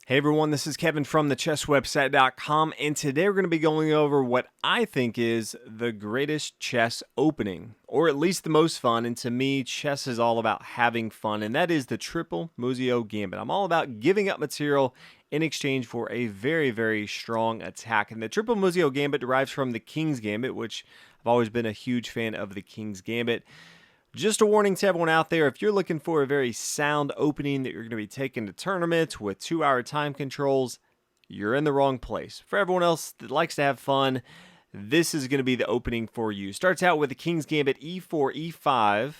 Hey everyone, this is Kevin from thechesswebsite.com, and today we're going to be going over what I think is the greatest chess opening, or at least the most fun. And to me, chess is all about having fun, and that is the Triple Muzio Gambit. I'm all about giving up material in exchange for a very, very strong attack. And the Triple Muzio Gambit derives from the King's Gambit, which I've always been a huge fan of the King's Gambit. Just a warning to everyone out there, if you're looking for a very sound opening that you're going to be taking to tournaments with 2-hour time controls, you're in the wrong place. For everyone else that likes to have fun, this is going to be the opening for you. Starts out with the King's Gambit e4, e5,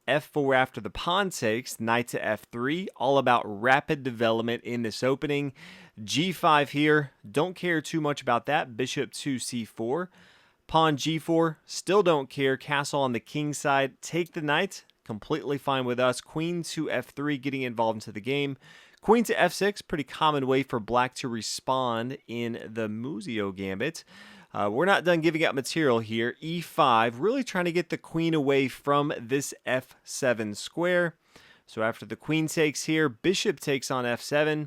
f4 after the pawn takes, knight to f3, all about rapid development in this opening. g5 here, don't care too much about that, bishop to c4. Pawn g4, still don't care. Castle on the king side. Take the knight, completely fine with us. Queen to f3, getting involved into the game. Queen to f6, pretty common way for black to respond in the Muzio Gambit. We're not done giving up material here. e5, really trying to get the queen away from this f7 square. So after the queen takes here, bishop takes on f7.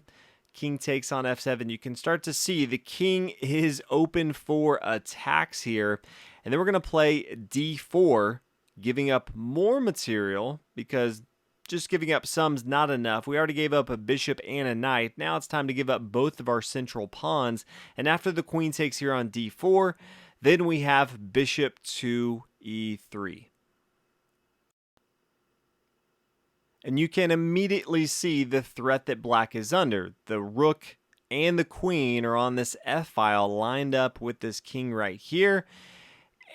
King takes on f7. You can start to see the king is open for attacks here. And then we're going to play d4, giving up more material because just giving up some's not enough. We already gave up a bishop and a knight. Now it's time to give up both of our central pawns. And after the queen takes here on d4, then we have bishop to e3. And you can immediately see the threat that black is under. The rook and the queen are on this f-file lined up with this king right here.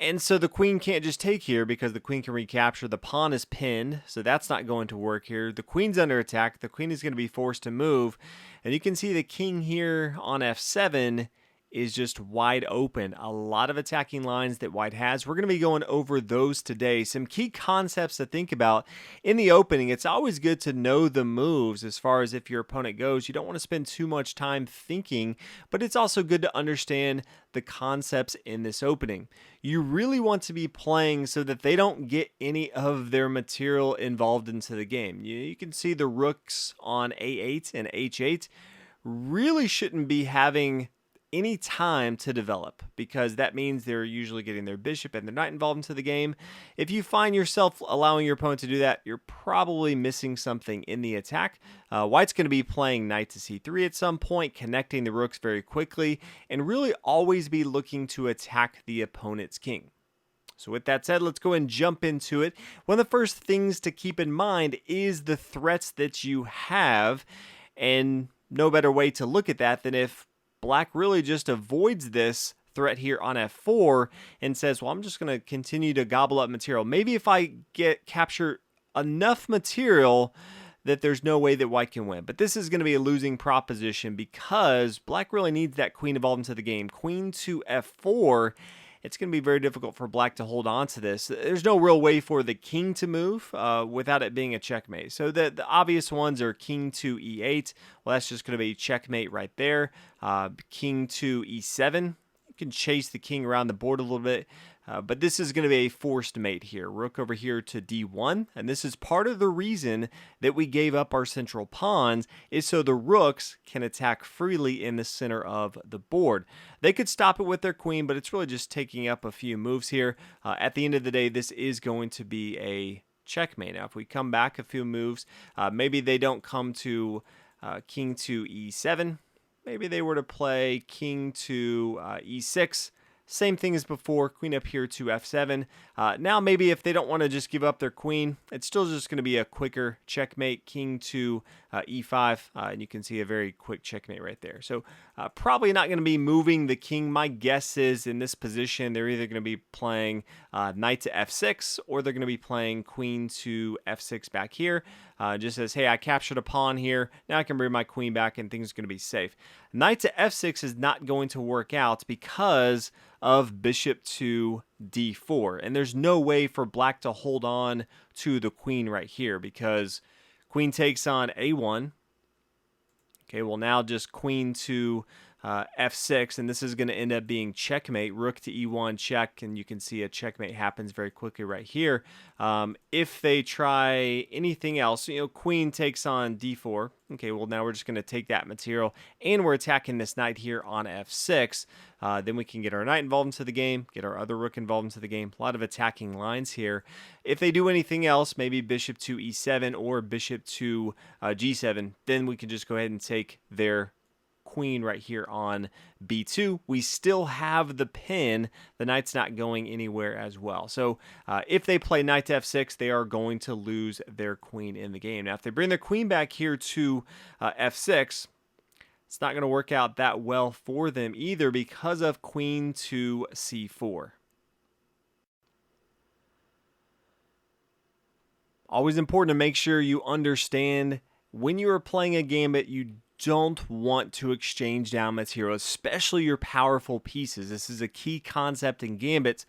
And so the queen can't just take here because the queen can recapture. The pawn is pinned, so that's not going to work here. The queen's under attack. The queen is going to be forced to move. And you can see the king here on f7 is just wide open. A lot of attacking lines that white has. We're going to be going over those today. Some key concepts to think about in the opening. It's always good to know the moves as far as if your opponent goes. You don't want to spend too much time thinking, but it's also good to understand the concepts in this opening. You really want to be playing so that they don't get any of their material involved into the game. You can see the rooks on a8 and h8 really shouldn't be having any time to develop because that means they're usually getting their bishop and their knight involved into the game. If you find yourself allowing your opponent to do that, you're probably missing something in the attack. White's going to be playing knight to c3 at some point, connecting the rooks very quickly, and really always be looking to attack the opponent's king. So with that said, let's go and jump into it. One of the first things to keep in mind is the threats that you have, and no better way to look at that than if black really just avoids this threat here on f4 and says, well, I'm just going to continue to gobble up material. Maybe if I capture enough material that there's no way that white can win. But this is going to be a losing proposition because black really needs that queen involved into the game. Queen to f4. It's going to be very difficult for black to hold on to this. There's no real way for the king to move without it being a checkmate. So the obvious ones are king to e8. Well, that's just going to be checkmate right there. King to e7. You can chase the king around the board a little bit. But this is going to be a forced mate here. Rook over here to d1. And this is part of the reason that we gave up our central pawns is so the rooks can attack freely in the center of the board. They could stop it with their queen, but it's really just taking up a few moves here. At the end of the day, this is going to be a checkmate. Now, if we come back a few moves, maybe they don't come to king to e7. Maybe they were to play king to e6. Same thing as before, queen up here to f7. Now maybe if they don't want to just give up their queen, it's still just going to be a quicker checkmate, king to e5, and you can see a very quick checkmate right there. So probably not going to be moving the king. My guess is in this position, they're either going to be playing knight to f6, or they're going to be playing queen to f6 back here. Just says, hey, I captured a pawn here. Now I can bring my queen back and things are going to be safe. Knight to f6 is not going to work out because of bishop to d4. And there's no way for black to hold on to the queen right here because queen takes on a1. Okay, well now just queen to f6, and this is going to end up being checkmate. Rook to e1 check, and you can see a checkmate happens very quickly right here. If they try anything else, queen takes on d4. Okay, well, now we're just going to take that material, and we're attacking this knight here on f6. Then we can get our knight involved into the game, get our other rook involved into the game. A lot of attacking lines here. If they do anything else, maybe bishop to e7 or bishop to g7, then we can just go ahead and take their queen right here on b2. We still have the pin. The knight's not going anywhere as well. So if they play knight to f6, they are going to lose their queen in the game. Now, if they bring their queen back here to f6, it's not going to work out that well for them either because of queen to c4. Always important to make sure you understand when you are playing a gambit, you don't want to exchange down material, especially your powerful pieces. This is a key concept in gambits.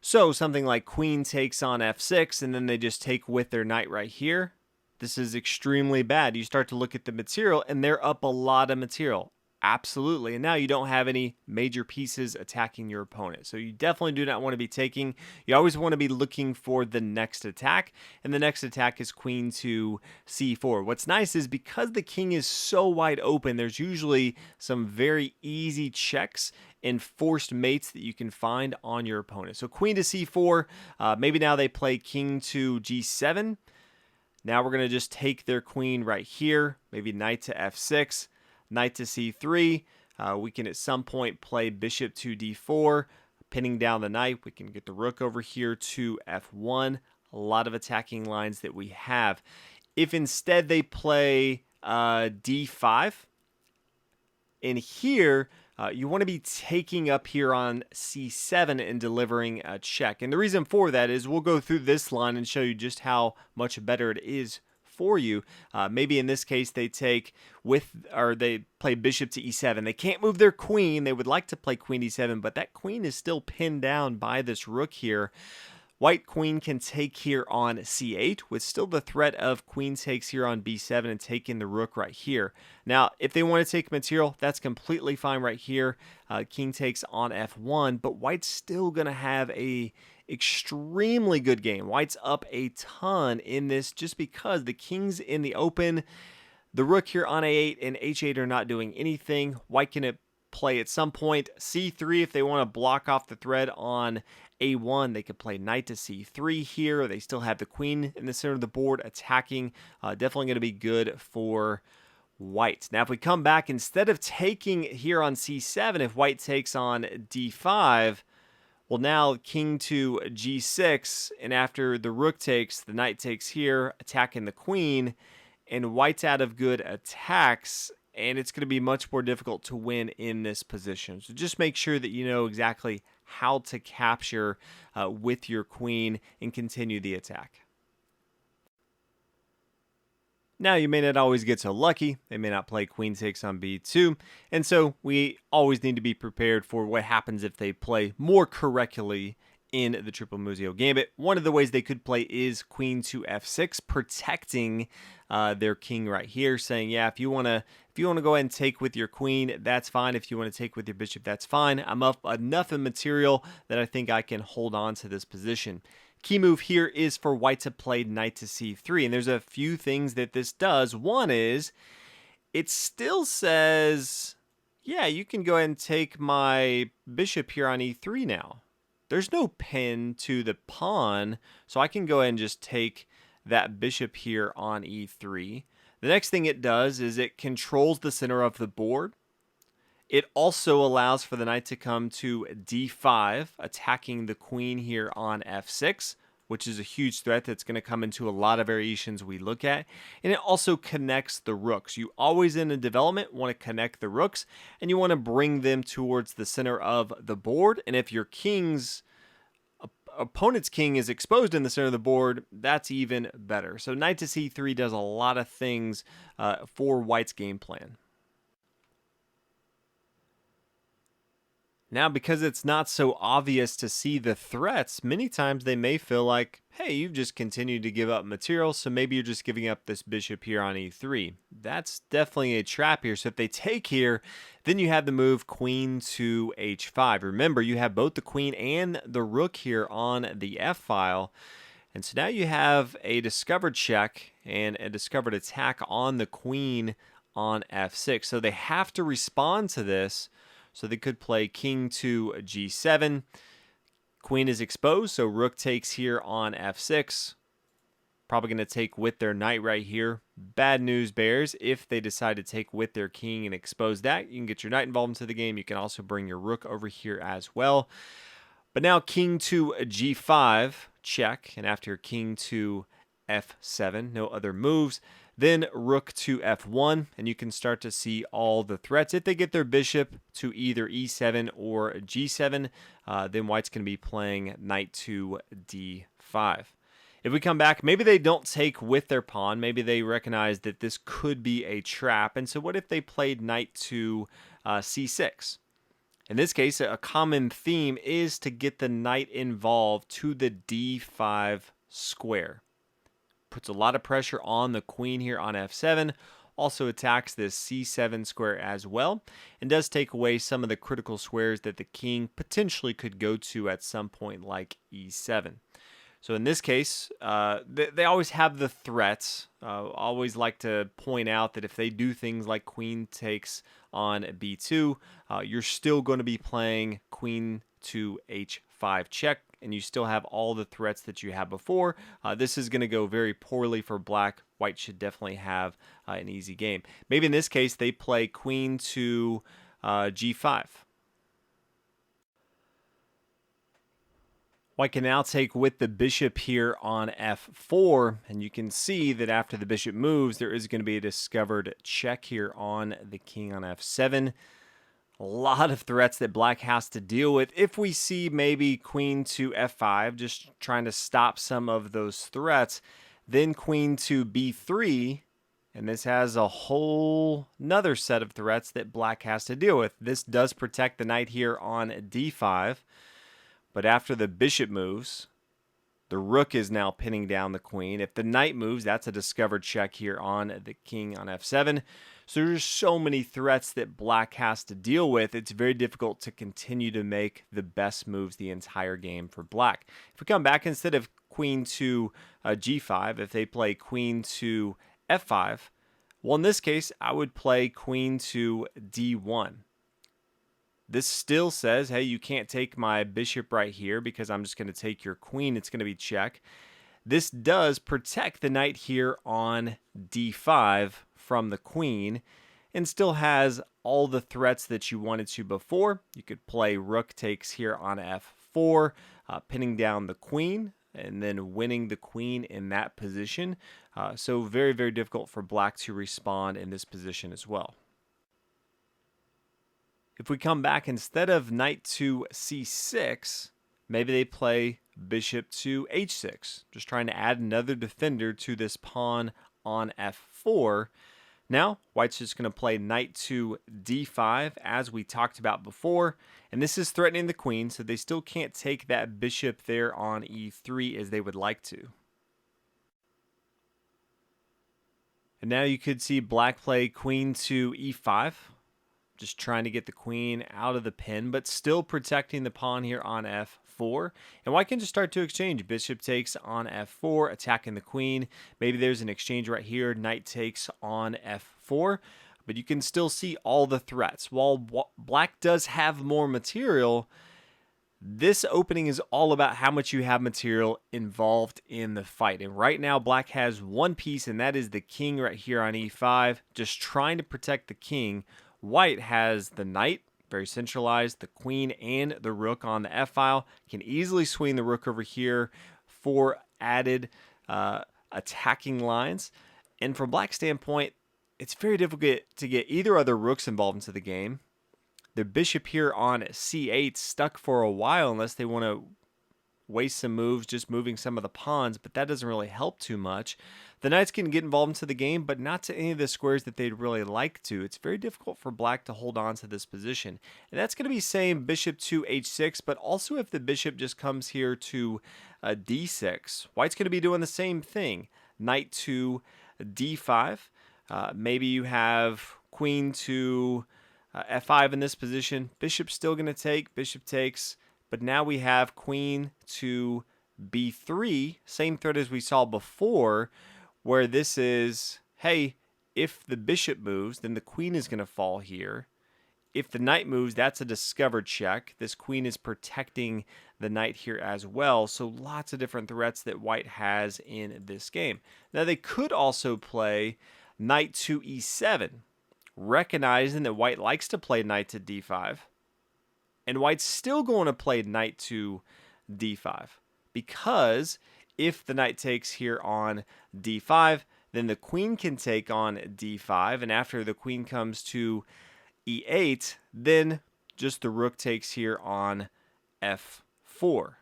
So something like queen takes on f6, and then they just take with their knight right here. This is extremely bad. You start to look at the material, and they're up a lot of material. Absolutely. And now you don't have any major pieces attacking your opponent. So you definitely do not want to be taking. You always want to be looking for the next attack. And the next attack is queen to c4. What's nice is because the king is so wide open, there's usually some very easy checks and forced mates that you can find on your opponent. So queen to c4. Maybe now they play king to g7. Now we're going to just take their queen right here. Maybe knight to f6. Knight to c3. We can at some point play bishop to d4, pinning down the knight. We can get the rook over here to f1. A lot of attacking lines that we have. If instead they play d5, and here you want to be taking up here on c7 and delivering a check. And the reason for that is we'll go through this line and show you just how much better it is for you. Maybe in this case they they play bishop to e7. They can't move their queen. They would like to play queen d7, but that queen is still pinned down by this rook here. White queen can take here on c8 with still the threat of queen takes here on b7 and taking the rook right here. Now, if they want to take material, that's completely fine right here. King takes on f1, but white's still going to have a extremely good game. White's up a ton in this just because the king's in the open. The rook here on a8 and h8 are not doing anything. White can play at some point c3 if they want to block off the thread on a1. They could play knight to c3 here. They still have the queen in the center of the board attacking. Definitely going to be good for white. Now, if we come back, instead of taking here on c7, if white takes on d5, well, now king to g6, and after the rook takes, the knight takes here, attacking the queen, and white's out of good attacks, and it's going to be much more difficult to win in this position. So just make sure that you know exactly how to capture with your queen and continue the attack. Now, you may not always get so lucky. They may not play queen takes on b2. And so we always need to be prepared for what happens if they play more correctly in the Triple Muzio Gambit. One of the ways they could play is queen to f6, protecting their king right here, saying, yeah, if you want to go ahead and take with your queen, that's fine. If you want to take with your bishop, that's fine. I'm up enough in material that I think I can hold on to this position. Key move here is for white to play knight to c3, and there's a few things that this does. One is it still says, yeah, you can go ahead and take my bishop here on e3 now. There's no pin to the pawn, so I can go ahead and just take that bishop here on e3. The next thing it does is it controls the center of the board. It also allows for the knight to come to d5, attacking the queen here on f6, which is a huge threat that's going to come into a lot of variations we look at. And it also connects the rooks. You always in a development want to connect the rooks, and you want to bring them towards the center of the board. And if your opponent's king is exposed in the center of the board, that's even better. So knight to c3 does a lot of things for white's game plan. Now, because it's not so obvious to see the threats, many times they may feel like, hey, you've just continued to give up material, so maybe you're just giving up this bishop here on e3. that's definitely a trap here. So if they take here, then you have the move queen to h5. Remember, you have both the queen and the rook here on the f file. And so now you have a discovered check and a discovered attack on the queen on f6. So they have to respond to this. So they could play king to g7. Queen is exposed, so rook takes here on f6. Probably going to take with their knight right here. Bad news, bears. If they decide to take with their king and expose that, you can get your knight involved into the game. You can also bring your rook over here as well. But now king to g5, check. And after king to f7, no other moves. Then rook to f1, and you can start to see all the threats. If they get their bishop to either e7 or g7, then white's going to be playing knight to d5. If we come back, maybe they don't take with their pawn. Maybe they recognize that this could be a trap. And so what if they played knight to c6? In this case, a common theme is to get the knight involved to the d5 square. Puts a lot of pressure on the queen here on f7. Also attacks this c7 square as well. And does take away some of the critical squares that the king potentially could go to at some point like e7. So in this case, they always have the threats. Always like to point out that if they do things like queen takes on b2, you're still going to be playing queen to h5 check, and you still have all the threats that you had before. This is going to go very poorly for black. White should definitely have an easy game. Maybe in this case, they play queen to g5. White can now take with the bishop here on f4, and you can see that after the bishop moves, there is going to be a discovered check here on the king on f7. A lot of threats that black has to deal with. If we see maybe queen to f5, just trying to stop some of those threats, then queen to b3, and this has a whole nother set of threats that black has to deal with. This does protect the knight here on d5. But after the bishop moves, the rook is now pinning down the queen. If the knight moves, that's a discovered check here on the king on f7. So there's so many threats that black has to deal with. It's very difficult to continue to make the best moves the entire game for black. If we come back, instead of queen to g5, if they play queen to f5, well, in this case, I would play queen to d1. This still says, hey, you can't take my bishop right here because I'm just going to take your queen. It's going to be check. This does protect the knight here on d5 from the queen and still has all the threats that you wanted to before. You could play rook takes here on f4, pinning down the queen and then winning the queen in that position. So very, very difficult for black to respond in this position as well. If we come back, instead of knight to c6, maybe they play bishop to h6, just trying to add another defender to this pawn on f4. Now, white's just going to play knight to d5, as we talked about before, and this is threatening the queen, so they still can't take that bishop there on e3 as they would like to. And now you could see black play queen to e5. Just trying to get the queen out of the pin, but still protecting the pawn here on f4. And white can just start to exchange. Bishop takes on f4, attacking the queen. Maybe there's an exchange right here. Knight takes on f4. But you can still see all the threats. While black does have more material, this opening is all about how much you have material involved in the fight. And right now, black has one piece, and that is the king right here on e5, just trying to protect the king. White has the knight, very centralized, the queen and the rook on the f-file. Can easily swing the rook over here for added attacking lines. And from black's standpoint, it's very difficult to get either other rooks involved into the game. The bishop here on c8 stuck for a while unless they want to waste some moves just moving some of the pawns, but that doesn't really help too much. The knights can get involved into the game, but not to any of the squares that they'd really like to. It's very difficult for black to hold on to this position. And that's going to be same bishop to h6, but also if the bishop just comes here to d6, white's going to be doing the same thing. Knight to d5. Maybe you have queen to f5 in this position. Bishop's still going to take. Bishop takes. But now we have queen to b3. Same threat as we saw before, where this is, hey, if the bishop moves, then the queen is going to fall here. If the knight moves, that's a discovered check. This queen is protecting the knight here as well. So lots of different threats that white has in this game. Now they could also play knight to e7, recognizing that white likes to play knight to d5. And white's still going to play knight to d5. Because if the knight takes here on d5, then the queen can take on d5. And after the queen comes to e8, then just the rook takes here on f4.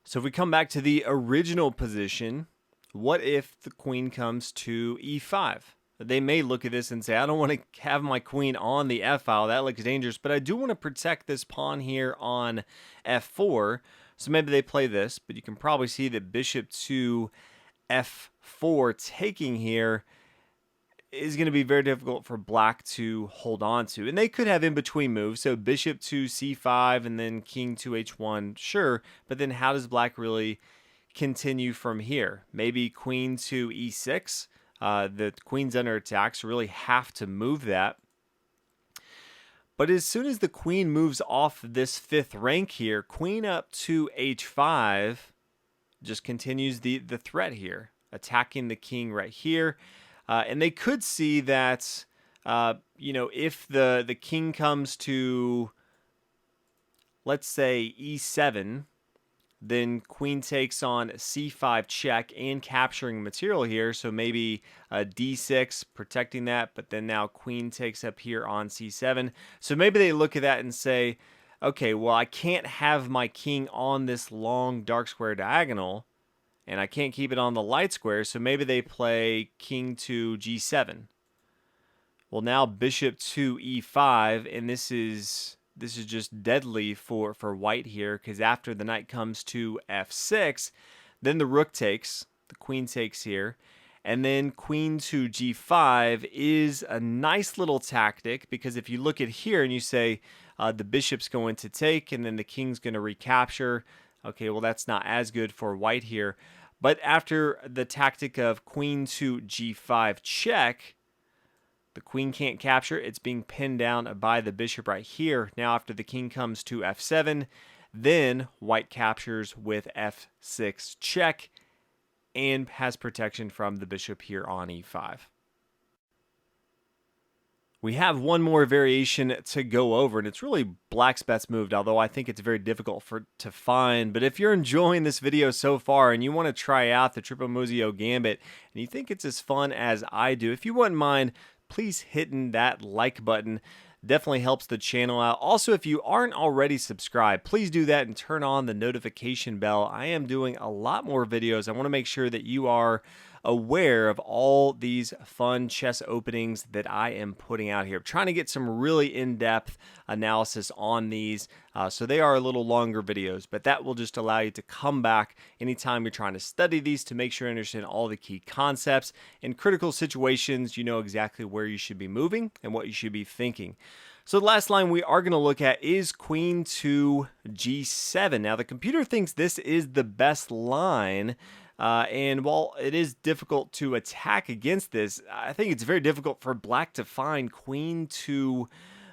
So if we come back to the original position, what if the queen comes to e5? They may look at this and say, I don't want to have my queen on the f-file. That looks dangerous, but I do want to protect this pawn here on f4. So maybe they play this, but you can probably see that bishop to f4 taking here is going to be very difficult for black to hold on to. And they could have in-between moves, so bishop to c5 and then king to h1, sure. But then how does black really continue from here? Maybe queen to e6. The queen's under attack, so really have to move that. But as soon as the queen moves off this 5th rank here, queen up to h5 just continues the threat here, attacking the king right here. And they could see that, if the king comes to, let's say, e7, then queen takes on c5 check and capturing material here. So maybe d6 protecting that, but then now queen takes up here on c7. So maybe they look at that and say, okay, well, I can't have my king on this long dark square diagonal, and I can't keep it on the light square, so maybe they play king to g7. Well, now bishop to e5, and this is just deadly for white here, because after the knight comes to f6, then the rook takes, the queen takes here, and then queen to g5 is a nice little tactic, because if you look at here and you say the bishop's going to take, and then the king's going to recapture, okay, well, that's not as good for white here. But after the tactic of queen to g5 check, the queen can't capture. It's being pinned down by the bishop right here. Now, after the king comes to f7, then white captures with f6 check and has protection from the bishop here on e5. We have one more variation to go over, and it's really black's best move, although I think it's very difficult to find. But if you're enjoying this video so far and you want to try out the Triple Muzio Gambit and you think it's as fun as I do, if you wouldn't mind, please hitting that like button. Definitely helps the channel out. Also, if you aren't already subscribed, please do that and turn on the notification bell. I am doing a lot more videos. I want to make sure that you are aware of all these fun chess openings that I am putting out here. I'm trying to get some really in-depth analysis on these, so they are a little longer videos, but that will just allow you to come back anytime you're trying to study these to make sure you understand all the key concepts. In critical situations, you know exactly where you should be moving and what you should be thinking. So the last line we are going to look at is queen to g7. Now the computer thinks this is the best line, and while it is difficult to attack against this, I think it's very difficult for black to find queen to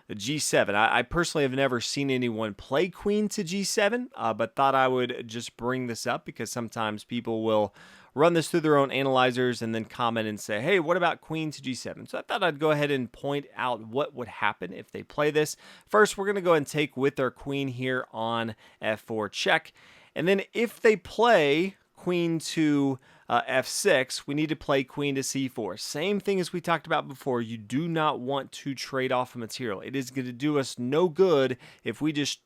g7. I personally have never seen anyone play queen to g7, but thought I would just bring this up because sometimes people will run this through their own analyzers and then comment and say, hey, what about queen to g7? So I thought I'd go ahead and point out what would happen if they play this. First, we're going to go ahead and take with our queen here on f4 check. And then if they play queen to f6, we need to play queen to c4. Same thing as we talked about before. You do not want to trade off a material. It is going to do us no good if we just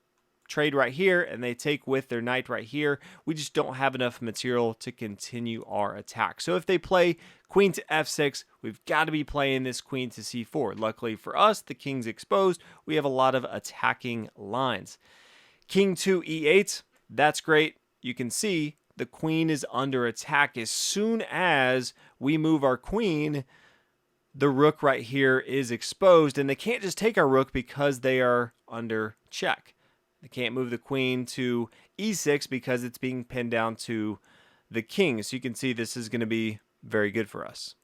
trade right here and they take with their knight right here. We just don't have enough material to continue our attack. So if they play queen to f6, we've got to be playing this queen to c4. Luckily for us, the king's exposed. We have a lot of attacking lines. King to e8, that's great. You can see the queen is under attack. As soon as we move our queen, the rook right here is exposed, and they can't just take our rook because they are under check. They can't move the queen to e6 because it's being pinned down to the king. So you can see this is going to be very good for us.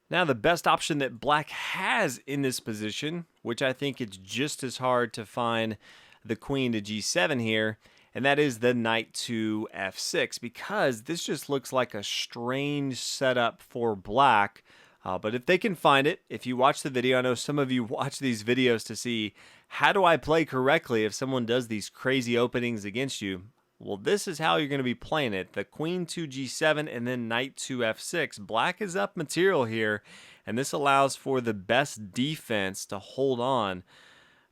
Now the best option that black has in this position, which I think it's just as hard to find the queen to g7 here, and that is the knight to f6, because this just looks like a strange setup for black. But if they can find it, if you watch the video, I know some of you watch these videos to see how do I play correctly if someone does these crazy openings against you. Well, this is how you're going to be playing it. The queen to g7 and then knight to f6. Black is up material here, and this allows for the best defense to hold on.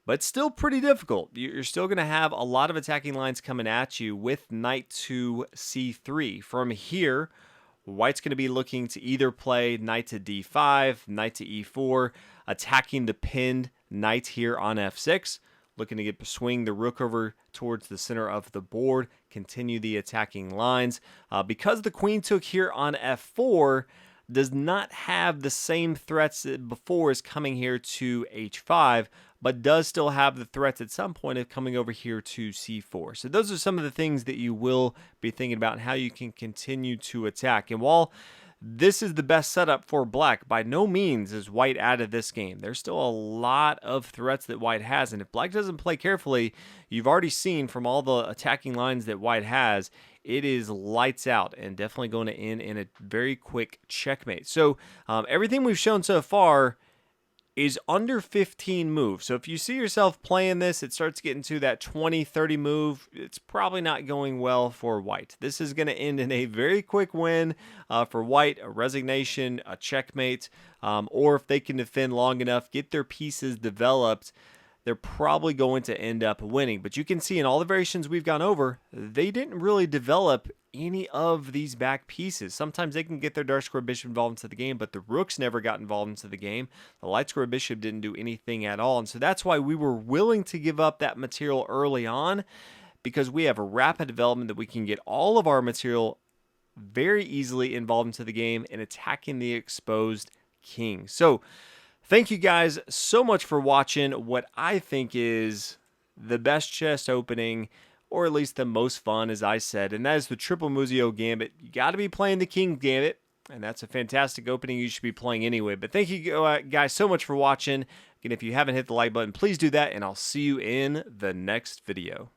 But still pretty difficult. You're still going to have a lot of attacking lines coming at you with knight to c3. From here, white's going to be looking to either play knight to d5, knight to e4, attacking the pinned knight here on f6. Looking to swing the rook over towards the center of the board, continue the attacking lines. Because the queen took here on f4, does not have the same threats that before is coming here to h5, but does still have the threats at some point of coming over here to c4. So those are some of the things that you will be thinking about and how you can continue to attack. And while this is the best setup for black, by no means is white out of this game. There's still a lot of threats that white has, and if black doesn't play carefully, you've already seen from all the attacking lines that white has, it is lights out and definitely going to end in a very quick checkmate. So everything we've shown so far is under 15 moves. So if you see yourself playing this, it starts getting to that 20, 30 move. It's probably not going well for white. This is going to end in a very quick win for white, a resignation, a checkmate, or if they can defend long enough, get their pieces developed, they're probably going to end up winning. But you can see in all the variations we've gone over, they didn't really develop any of these back pieces. Sometimes they can get their dark square bishop involved into the game, but the rooks never got involved into the game. The light square bishop didn't do anything at all. And so that's why we were willing to give up that material early on, because we have a rapid development that we can get all of our material very easily involved into the game and attacking the exposed king. So thank you guys so much for watching what I think is the best chest opening, or at least the most fun, as I said, and that is the Triple Muzio Gambit. You got to be playing the King Gambit, and that's a fantastic opening you should be playing anyway. But thank you guys so much for watching. Again, if you haven't hit the like button, please do that, and I'll see you in the next video.